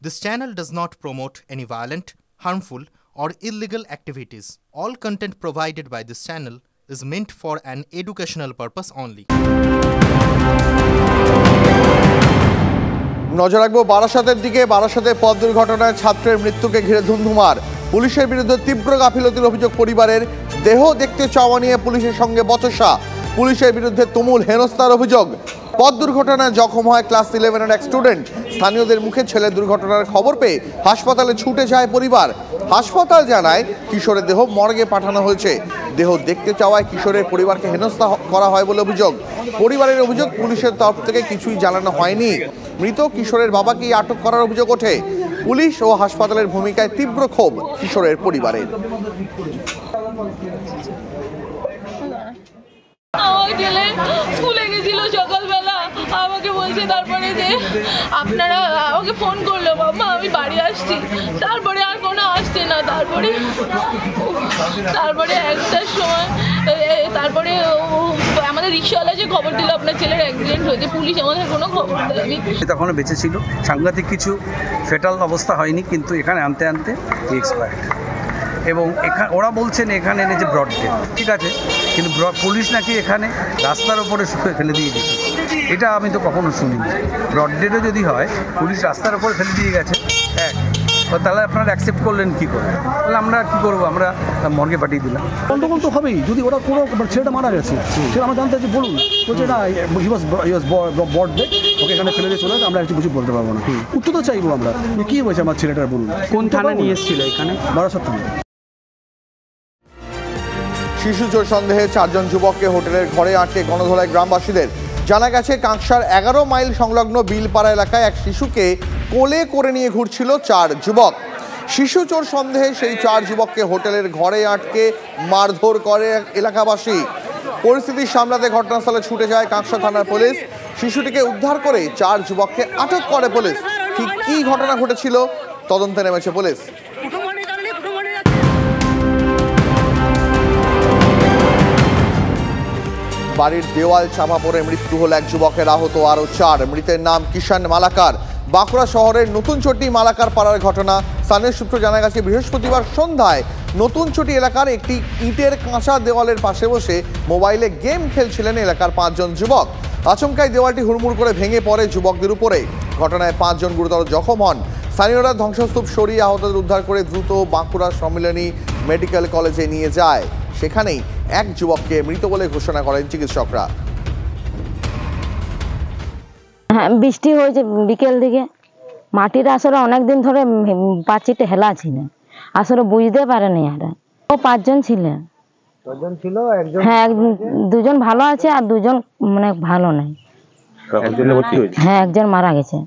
This channel does not promote any violent, harmful, or illegal activities. All content provided by this channel is meant for an educational purpose only. নজর রাখবো বারাসাতের দিকে। বারাসাতে পথ দুর্ঘটনায় ছাত্রের মৃত্যুকে ঘিরে ধুন্ধুমার। পুলিশের বিরুদ্ধে তীব্র গাফিলতির অভিযোগ পরিবারের। দেহ দেখতে চাওয়া নিয়ে পুলিশের সঙ্গে বচসা। পুলিশের বিরুদ্ধে তুমুল হেনস্থার অভিযোগ। পথ দুর্ঘটনায় জখম হয় ক্লাস 11-এর এক স্টুডেন্ট। স্থানীয়দের মুখে ছেলের দুর্ঘটনার খবর পেয়ে হাসপাতালে ছুটে যায় পরিবার। হাসপাতাল জানায় কিশোরের দেহ মর্গে পাঠানো হয়েছে। দেহ দেখতে চাওয়ায় কিশোরের পরিবারকে হেনস্থা করা হয় বলে অভিযোগ। পরিবারের অভিযোগ, পুলিশের তরফ থেকে কিছুই জানানো হয়নি। মৃত কিশোরের বাবাকেই আটক করার অভিযোগ ওঠে। পুলিশ ও হাসপাতালের ভূমিকায় তীব্র ক্ষোভ কিশোরের পরিবারের। আমার ছেলে স্কুলে গেছিল সকালবেলা, আমাকে বলছে তারপরে যে আপনারা আমাকে ফোন করলো, মাম্মা আমি বাড়ি আসছি। তারপরে আর কোনো আসছে না। তারপরে একটার সময় তারপরে আমাদের রিক্সাওয়ালা যে খবর দিল আপনার ছেলের অ্যাক্সিডেন্ট হয়েছে, পুলিশ আমাদের কোনো খবর দেয়নি। তখনও বেঁচে ছিল, সাংঘাতিক কিছু ফেটাল অবস্থা হয়নি, কিন্তু এখানে আনতে আনতে এক্সপায়ার্ড। এবং এখানে ওরা বলছেন এখানে এনেছে ব্রড ডে, ঠিক আছে, কিন্তু পুলিশ নাকি এখানে রাস্তার ওপরে শুয়ে ফেলে দিয়ে গেছে। এটা আমি তো কখনো শুনিনি। ব্রড ডেটও যদি হয়, পুলিশ রাস্তার ওপরে ফেলে দিয়ে গেছে, তাহলে আপনারা অ্যাকসেপ্ট করলেন কী করে? তাহলে আমরা কী করবো? আমরা মর্গে পাঠিয়ে দিলাম। গন্ডগোল তো হবেই, যদি ওরা কোনো ছেলেটা মারা গেছে সেটা আমরা জানতে চাই, বলুন। বলছে না বড ডেট, ওকে এখানে ফেলে দিয়ে চলে গেছে, আমরা কিছু বলতে পারবো না। উত্তর তো চাইবো আমরা, কী হয়েছে আমার ছেলেটার, বলুন। কোন থানা নিয়ে এসেছিল এখানে? বারাসাত থানা। শিশু চোর সন্দেহে 4 জন যুবককে হোটেলের ঘরে আটকে গণধোলায় গ্রামবাসীদের। জানা গেছে কাঁকসার 11 মাইল সংলগ্ন বিলপাড়া এলাকায় এক শিশুকে কোলে করে নিয়ে ঘুরছিল 4 যুবক। শিশু চোর সন্দেহে সেই 4 যুবককে হোটেলের ঘরে আটকে মারধর করে এলাকাবাসী। পরিস্থিতি সামলাতে ঘটনাস্থলে ছুটে যায় কাঁকসা থানার পুলিশ। শিশুটিকে উদ্ধার করে 4 যুবককে আটক করে পুলিশ। ঠিক কী ঘটনা ঘটেছিল তদন্তে নেমেছে পুলিশ। বাড়ির দেওয়াল চাপা পড়ে মৃত্যু হল এক যুবকের, আহত আরও 4। মৃতের নাম কিষান মালাকার। বাঁকুড়া শহরের নতুন চটি মালাকার পাড়ার ঘটনা। স্থানীয় সূত্র জানা গেছে বৃহস্পতিবার সন্ধ্যায় নতুন চটি এলাকার একটি ইটের কাঁচা দেওয়ালের পাশে বসে মোবাইলে গেম খেলছিলেন এলাকার 5 জন যুবক। আচমকাই দেওয়ালটি হুড়মুড় করে ভেঙে পড়ে যুবকদের উপরে। ঘটনায় 5 জন গুরুতর জখম হন। স্থানীয়রা ধ্বংসস্তূপ সরিয়ে আহতদের উদ্ধার করে দ্রুত বাঁকুড়া সম্মিলনী মেডিকেল কলেজে নিয়ে যায়। সেখানেই এক যুবককে মৃত বলে ঘোষণা করেন চিকিৎসকরা। হ্যাঁ, বৃষ্টি হয়েছে বিকেল দিকে। মাটিটা আসলে অনেকদিন ধরে পাঁচিটা হেলা ছিল, আসলে বুঝতে পারেনি। ও 5 জন ছিলেন। হ্যাঁ, 2 জন ভালো আছে আর 2 জন মানে ভালো নাই। হ্যাঁ, 1 জন মারা গেছে।